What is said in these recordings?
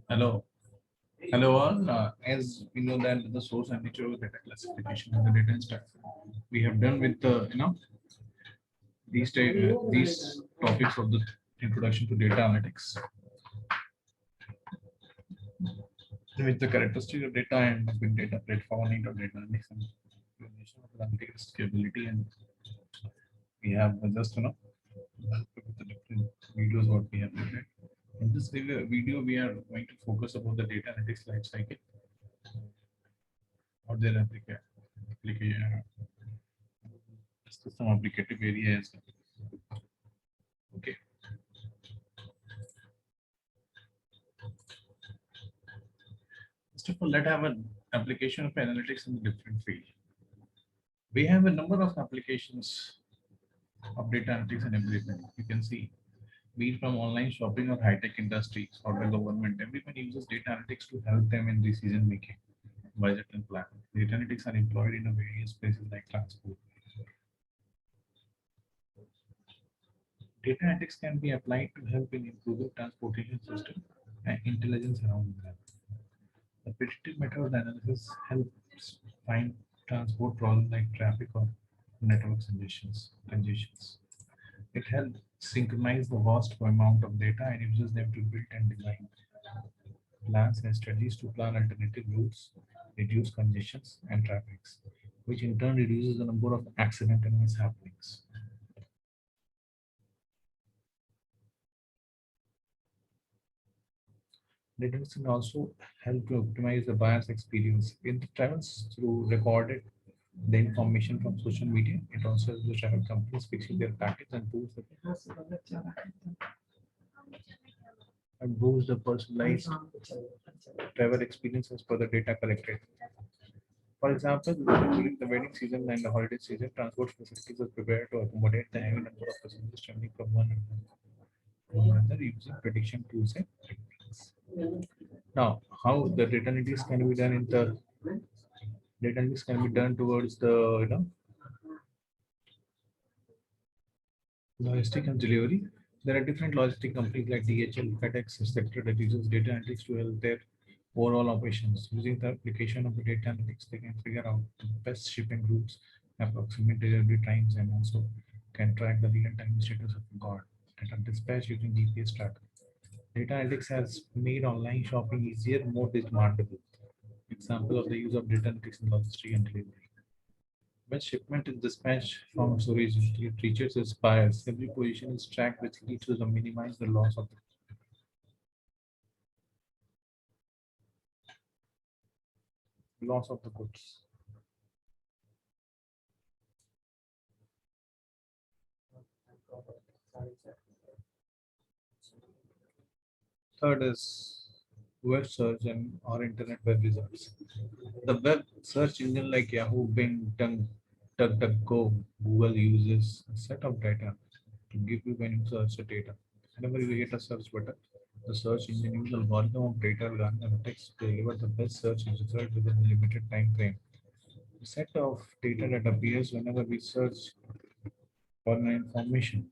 Hello. Hello all. As we know that the source and nature of data classification and the data structure we have done with these topics of the introduction to data analytics with the characteristic of data and big data platform and data analytics and explanation of the analytics capability, and we have just with the different videos what we have prepared. In this video we are going to focus about the data analytics life cycle or their application, some applicative areas. Okay. First of all, let's have an application of analytics in a different field. We have a number of applications of data analytics and everything. You can see, be it from online shopping or high-tech industries or the government, everyone uses data analytics to help them in decision making, budget and planning. Data analytics are employed in a various places like transport. Data analytics can be applied to help in improving transportation system and intelligence around them. The predictive method analysis helps find transport problems like traffic or network congestions. It helps synchronize the vast amount of data and uses them to build and design plans and strategies to plan alternative routes, reduce congestions and traffics, which in turn reduces the number of accidents and mishappenings. Data can also help to optimize the buyer's experience. It travels through recorded the information from social media. It also helps the travel companies fixing their package and boost the personalized travel experiences for the data collected. For example, during the wedding season and the holiday season, transport facilities are prepared to accommodate the heavy number of passengers traveling from one to another using prediction tools and techniques. Now, how the data analytics can be done in the data analytics can be done towards the logistic and delivery. There are different logistic companies like DHL, FedEx, etc. that uses data analytics to help their overall operations. Using the application of the data analytics, they can figure out the best shipping routes, approximate delivery times, and also can track the real-time status of the goods that are dispatched using GPS tracker. Data analytics has made online shopping easier, more demandable. Example of the use of data analytics in logistics and delivery. When shipment is dispatched from storage, it reaches its buyers. Every position is tracked, which leads to the minimize the loss of the goods. Third is web search and or internet web results. The web search engine like Yahoo, Bing, DuckDuckGo, Google uses a set of data to give you when you search the data. Whenever you hit a search button, the search engine uses algorithm of data analytics to deliver the best search result within a limited time frame. The set of data that appears whenever we search for an information.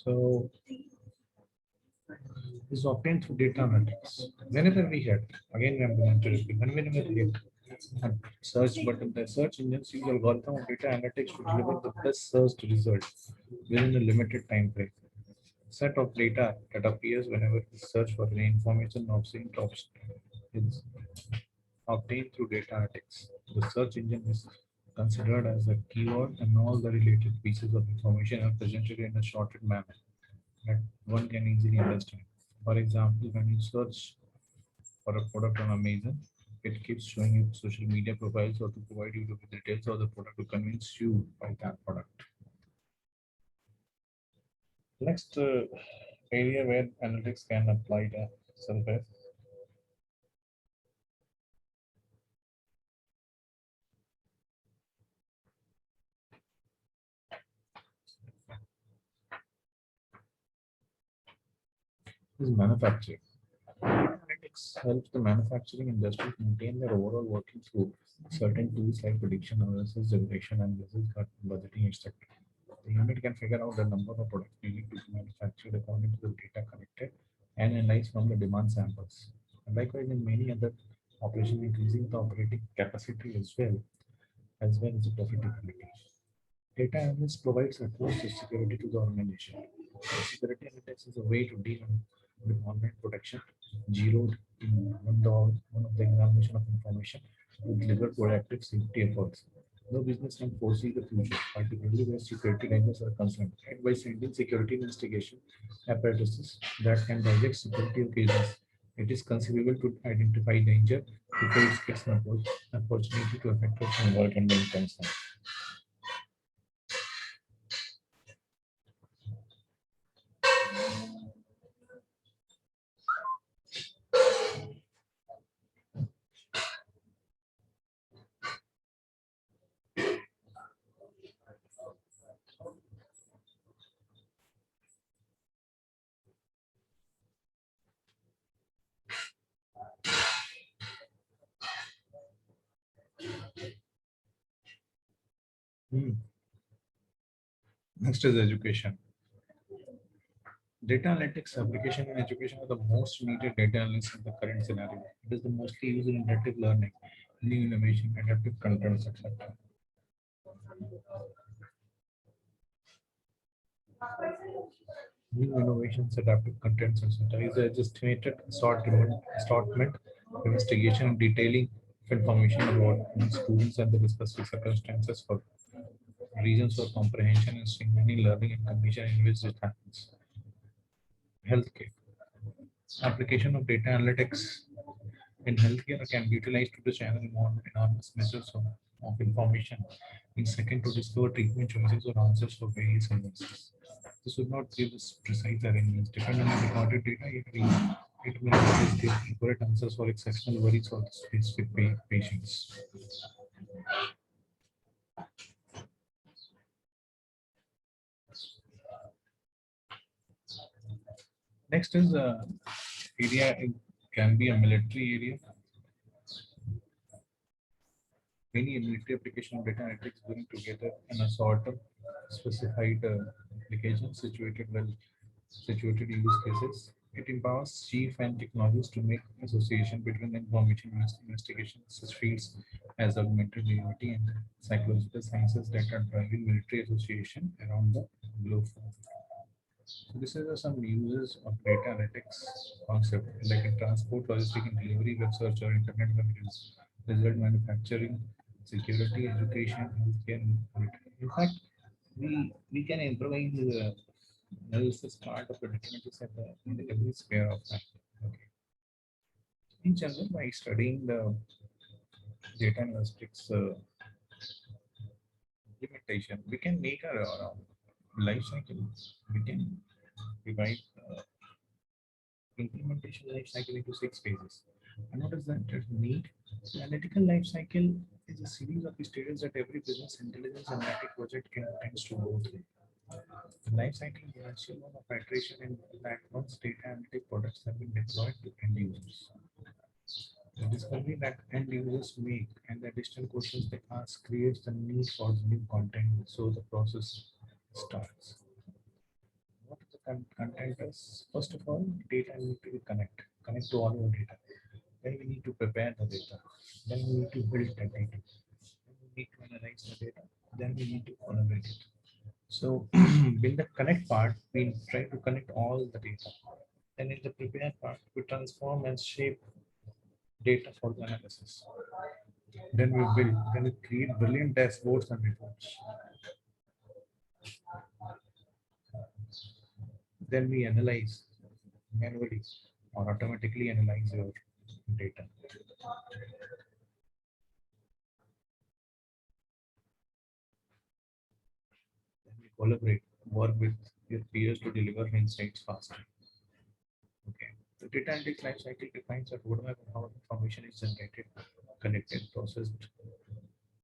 So is obtained through data analytics. Whenever we hit, again I'm going to repeat, whenever we hit a search button, the search engines use algorithm of data analytics to deliver the best search result within a limited time frame. Set of data that appears whenever we search for any information obtained is obtained through data analytics. The search engine is considered as a keyword and all the related pieces of information are presented in a shortened manner that one can easily understand. For example, when you search for a product on Amazon, it keeps showing you social media profiles or to provide you with the details of the product to convince you by that product. Next area where analytics can apply the surface is manufacturing. Analytics analytics helps the manufacturing industry maintain their overall working through certain tools like prediction analysis, generation analysis, budgeting, etc. The unit can figure out the number of products needed to be manufactured according to the data collected and analyzed from the demand samples. And likewise, in many other operations, increasing the operating capacity as well as the profitability. Data analyst provides utmost security to the organization. Security analytics is a way to deal with online protection, zeroed in one of the examination of information to deliver proactive safety efforts. No business can foresee the future, particularly where security dangers are concerned, and by sending security investigation apparatuses that can digest security occasions. It is conceivable to identify danger before it gets an opportunity to affect its work and then concern. Hmm. Next is education. Data analytics application in education are the most needed data analysis in the current scenario. It is the mostly used in interactive learning, new innovation, adaptive contents, etc. New innovations, adaptive contents, etc. is a estimated assortment, investigation, and detailing of information about students and the specific circumstances for reasons for comprehension and streamlining learning and condition in which it happens. Healthcare. Application of data analytics in healthcare can be utilized to channel enormous measures of information in second to discover treatment choices or answers for various illnesses. This would not give us precise arrangements. Depending on the recorded data, it will always give accurate answers for exceptional worries for the specific patients. Next is area, it can be a military area. Many military application of data analytics bring together an assorted specified applications situated use cases. It empowers chief and technologists to make association between information investigation such fields as augmented reality and psychological sciences that are driving military association around the globe. So this is some uses of data analytics concept like in transport, logistics and delivery, web search or internet web result manufacturing, security, education, healthcare, and military. In fact, we can improvise analysis part of the documents in every sphere of life. Okay. In general, by studying the data analytics implementation, we can make our life cycle. We can divide implementation life cycle into 6 phases. And what does that mean? The analytical life cycle is a series of stages that every business intelligence analytic project tends to go through. The life cycle is actually one of iteration in that once data analytic products have been deployed to end users. The discovery that end users make and the additional questions they ask creates the need for new content, so the process starts. What is the content is? First of all, data need to be connect to all your data. Then we need to prepare the data. Then we need to build the data. Then we need to analyze the data. Then we need to collaborate it. So in the connect part, we try to connect all the data. Then in the prepare part, we transform and shape data for the analysis. Then we build, then we create brilliant dashboards and reports. Then we analyze manually or automatically analyze your data. Then we collaborate, work with your peers to deliver insights faster. Okay. The data analytics life cycle defines a roadmap of how information is generated, collected, processed,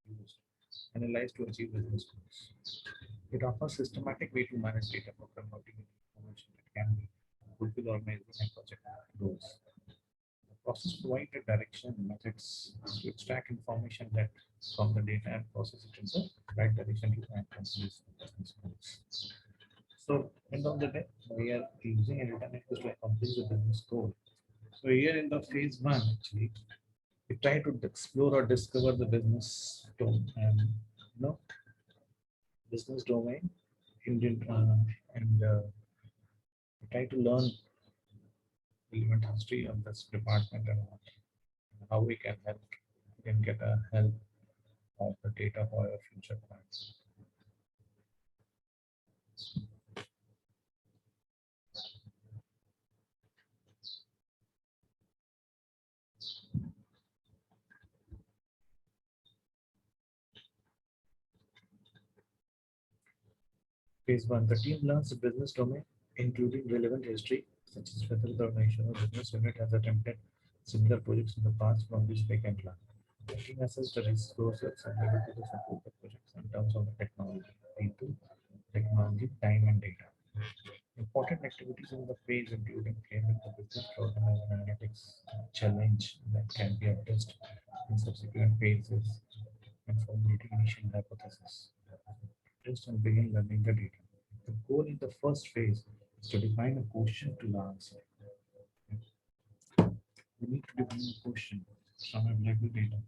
used, analyzed to achieve business goals. It offers systematic way to manage data for converting information that can be fulfill organization and project goals. Process provide a direction, methods to extract information that from the data and process it in the right direction to accomplish business goals. So end of the day, we are using a data network to accomplish the business goal. So here in the phase one, actually, we try to explore or discover the business business domain, Indian, and we try to learn relevant history of this department and how we can help, we can get a help of the data for our future plans. Phase one, the team learns the business domain, including relevant history, such as whether the organization or business unit has attempted similar projects in the past from which they can learn. The team assesses the resources available to support the projects in terms of the technology, people, technology, time, and data. Important activities in the phase including framing the business problem as an analytics challenge that can be addressed in subsequent phases and formulating initial hypothesis. Test and begin learning the data. The goal in the first phase is to define a question to answer. We need to define a question from available data.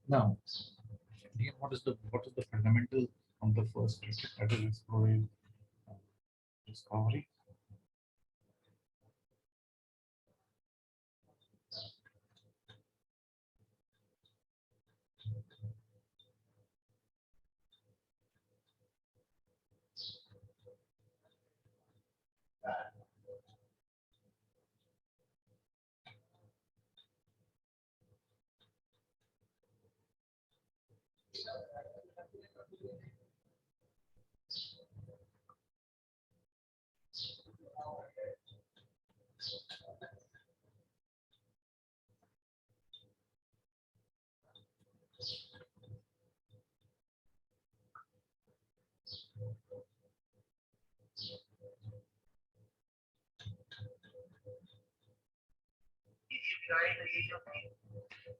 Now, here what is the fundamental of the first statement, that is exploring discovery.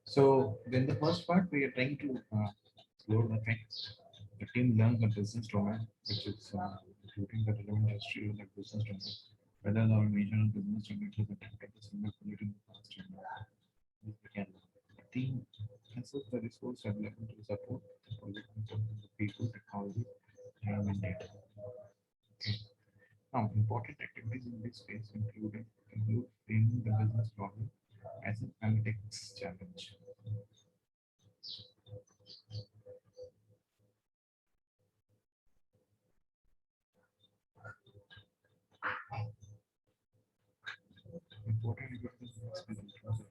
So then the first part we are trying to explore the things. The team learns the business domain, which is including the relevant history of the business domain, whether the original business unit has attempted a similar project in the past and this we can learn. The team assesses the resource available to support the project in terms of the people, technology, time, and data. Okay. Now, important activities in this case include framing the business problem as an analytics challenge. Important activities in this case include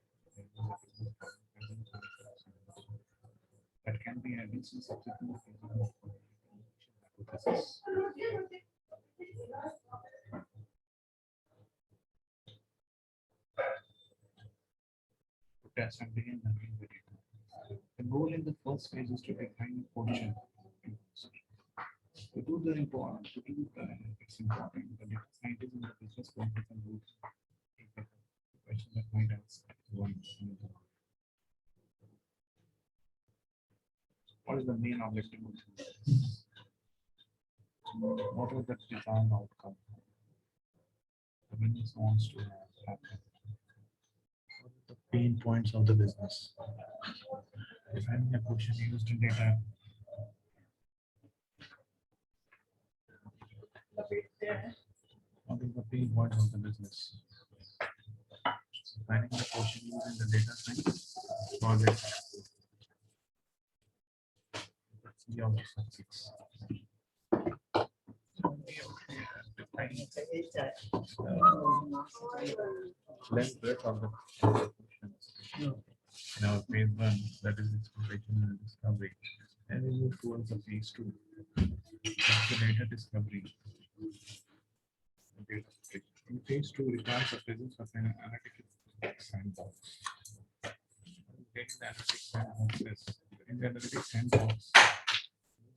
that can be addressed in subsequent phases of hypothesis. To test and begin learning the data. The goal in the first phase is to define a question. To do the important, it's important the data scientists and the business context and rules the question that might ask one. What is the main objective of this? What is the desired outcome the business wants to happen? What is the pain points of the business. Defining a question used in data. What is the pain points of the business? Defining the question used in the data science project. That's the object 6. Length breadth of the questions. Now phase 1, that is exploration and discovery. And we move towards the phase 2. The data discovery. In phase 2 requires the presence of an analytical sandbox. Getting the analytics sandbox is in the analytics sandbox.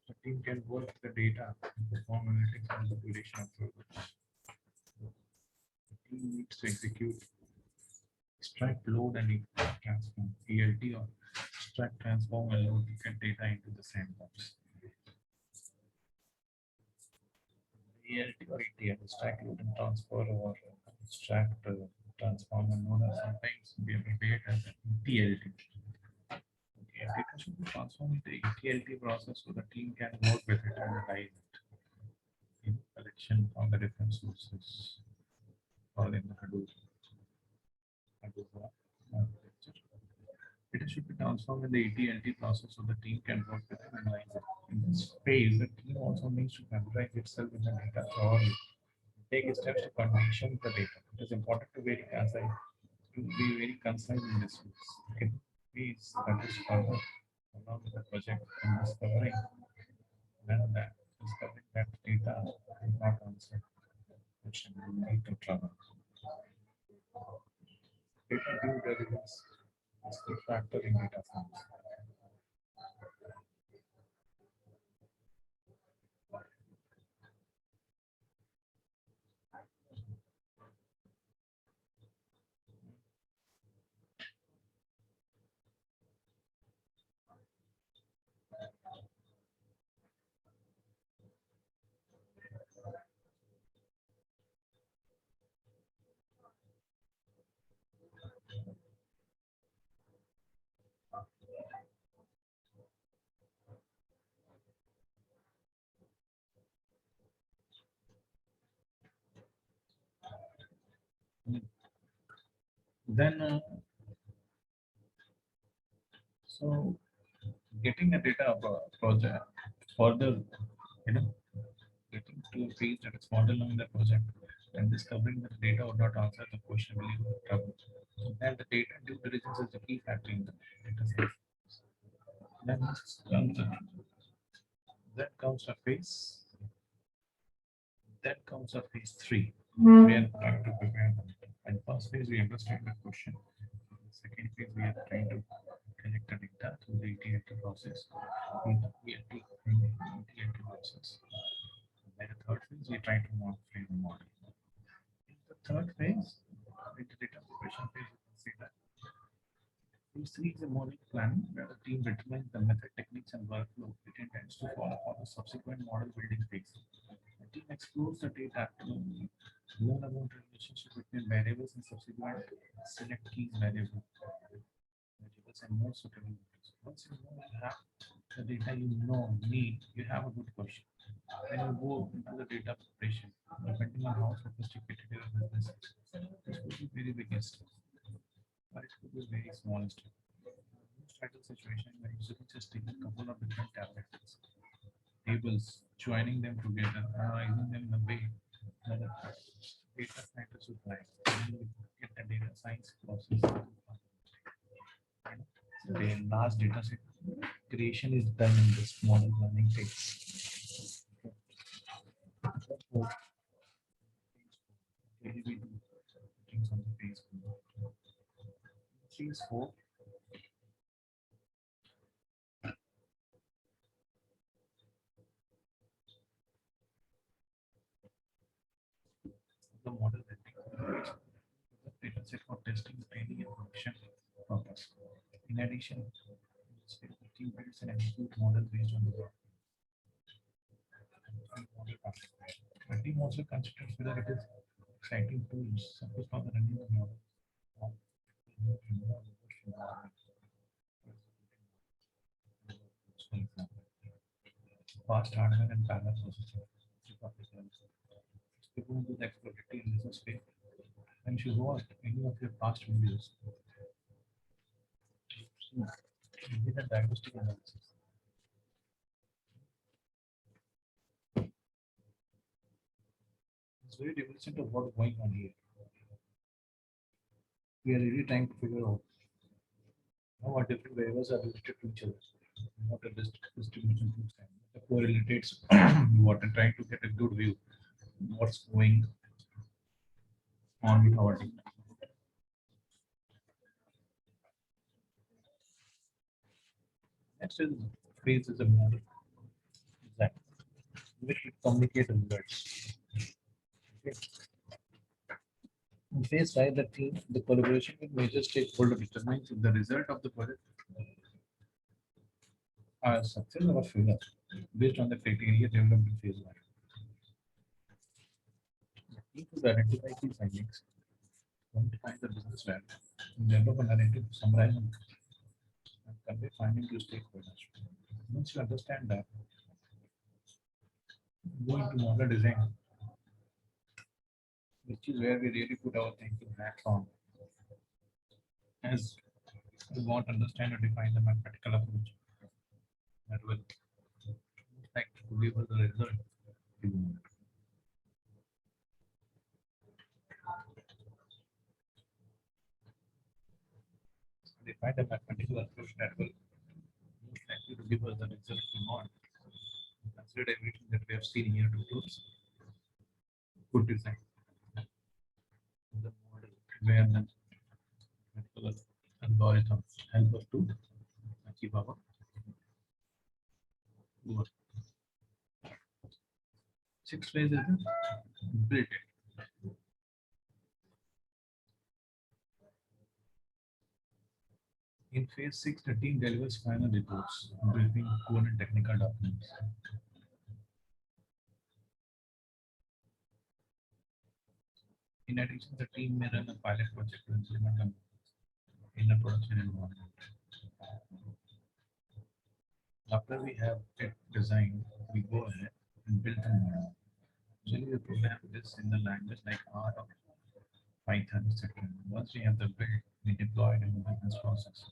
The team can work with the data and perform analytics on the duration of programs. The team needs to execute extract, load, and transform ELT or extract, transform, and load to get data into the sandbox. ELT or ETL, extract, load, and transfer, or extract, transform, and load are sometimes be abbreviated as ETLT. Data should be transformed into ETLT process so the team can work with it and analyze it in collection from the different sources or in the Hadoop. It should be transformed in the ETLT process so the team can work with it and analyze it. In this phase, the team also needs to memorize itself in the data thoroughly. Take steps to condition the data. It is important to be very concise in this phase. Okay. Phase that is further along with the project and discovering that data is not answered, which will lead to trouble. Data due diligence is the factor in data science. Then, so getting a data project further, getting to a phase that is further along the project and discovering that the data would not answer the question will lead to trouble. And the data due diligence is the key factor in the data science. Then that comes a phase. That comes a phase 3. We are trying to prepare them. And first phase, we understand the question. Second phase, we are trying to connect the data through the ETLT process. ETLT process. And the third phase, we try to frame the model. In the third phase, in the data preparation phase, you can see that phase 3 is a model planning where the team determines the method, techniques, and workflow it intends to follow for the subsequent model building phase. The team explores the data to learn about the relationship between variables and subsequent select key variables and more suitable. Once you know you have the data need, you have a good question. When you go into the data preparation, depending on how sophisticated your business is, this could be very biggest, but it could be very small step. Starting situation where you just take a couple of different tables, joining them together, analyzing them in a way that the data scientists would like. And you get the data science process. The large data set creation is done in this model learning phase. Phase 4. The model the data set for testing, training, and production purpose. In addition, the team builds an execute model based on the work. The team also considers whether it is exciting tools supposed for the running the model. Fast hardware and parallel processing. People who do the exploratory in business way, and if you watch any of your past videos, you did a diagnostic analysis. It's very reminiscent of what's going on here. We are really trying to figure out how our different variables are related to each other. What a distribution looks like. The correlates what and trying to get a good view what's going on with our data. Next is phase is a model design, which we communicate results. Okay. In phase 5, the team, the collaboration with major stakeholder determines if the result of the project are a success or a failure based on the criteria developed in phase 1. The team should identify key findings, quantify the business value, develop a narrative to summarize and convey findings to stakeholders. Once you understand that, go into model design, which is where we really put our thinking hats on, as we want to understand and define the mathematical approach that will like to deliver the result you want. Define the mathematical approach that will most likely to give us the result we want. Consider everything that we have seen here to close. Good design. The model where the mathematical algorithms help us to achieve our goal. Sixth phase is the build it. In phase 6, the team delivers final reports, briefing, code, and technical documents. In addition, the team may run a pilot project to implement them in a production environment. After we have it designed, we go ahead and build the model. Usually we program this in the language like R or Python, etc. Once we have the build, we deploy it in the business process.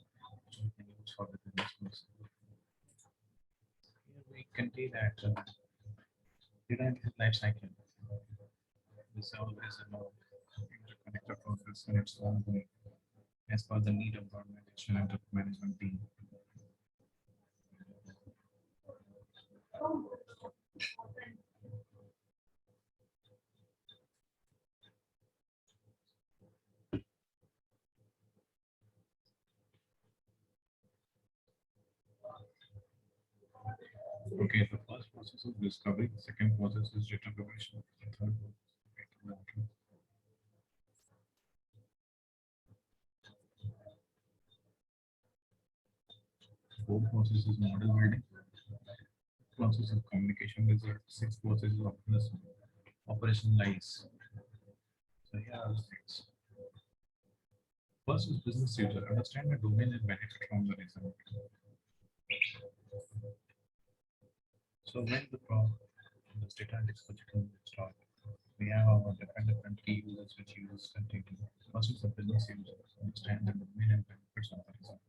So we can use for the business process. Here we can see that data life cycle. This is always an interconnected process and it's ongoing as per the need of the organization and the management team. Okay, the first process is discovery, the second process is data preparation, the third process is data management. Fourth process is model building, process of communication result, sixth process is operationalize. So here are the things. First is business user, understand the domain and benefit from the result. So when the data analytics project will start, we have our different key users which use content. First is the business user, understand the domain and benefits of the result.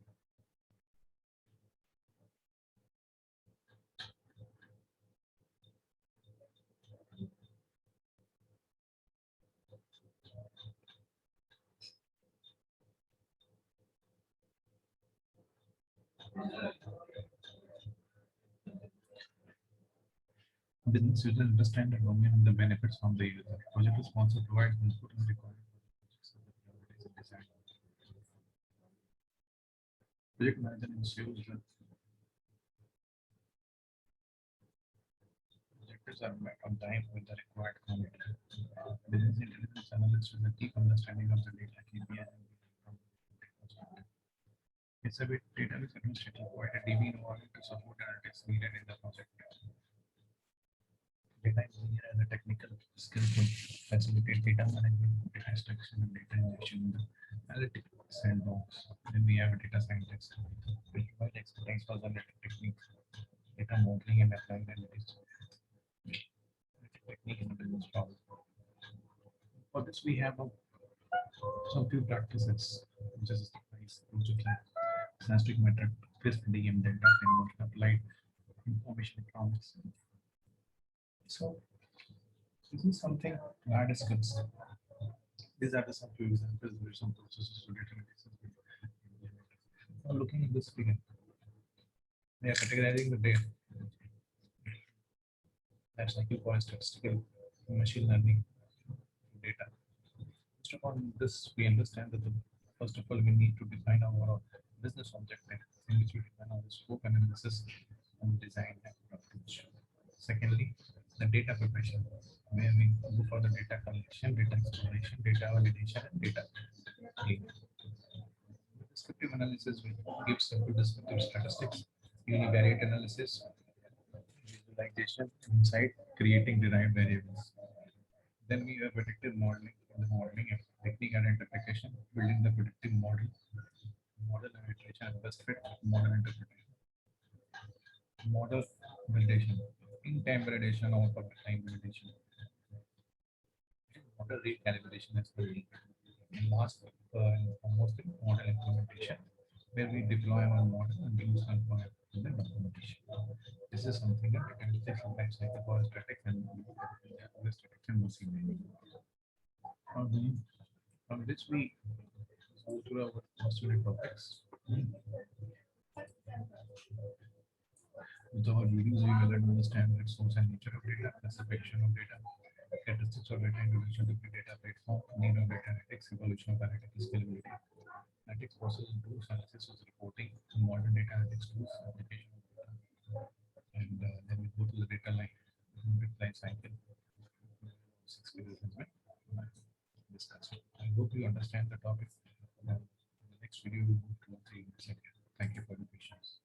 Business user understand the domain and the benefits from the user. Project sponsor provides input and requirement for the design. Project manager ensures that objectives are met on time with the required commit. Business intelligence analyst with a deep understanding of the data KPI and perspective. It's a bit database administrator provide a DB involved to support analytics needed in the project. Data engineer and a technical skill to facilitate data management, data extraction, and data injection in the analytical sandbox. Then we have a data scientist, which provide expertise for the data techniques, data modeling, and applying analytics technique in the business problem. For this, we have some few practices, which is project statistic method, crisp DM data framework, applied information economics. So this is something I discussed. These are the some few examples where some processes to data analysis. Now looking at this figure, they are categorizing the data. That's like for statistical machine learning data. First of all, this we understand that first of all we need to define our business objective in which we define our scope analysis and design and approach. Secondly, the data preparation, where we go for the data collection, data exploration, data validation, and data cleaning. Descriptive analysis will give simple descriptive statistics, univariate analysis, visualization, insight, creating derived variables. Then we have predictive modeling. In the modeling technique identification, building the predictive model, model iteration and best fit, model interpretation, model validation, in-time validation or public time validation, model recalibration as well. And last, almost model implementation, where we deploy our model and use confirm in the documentation. This is something that we can say sometimes like the static and static and machine learning. From which we go to our postulate topics. With our videos, we will understand the source and nature of data, classification of data, characteristics of data, introduction to big data platform, need of data analytics, evolution of analytical scalability, analytics process tools, analysis of reporting, modern data analytics tools, application of data, and then we go to the data life cycle. 6 videos as well. Discuss. I hope you understand the topic. In the next video, we will move to the 3 section. Thank you for your patience.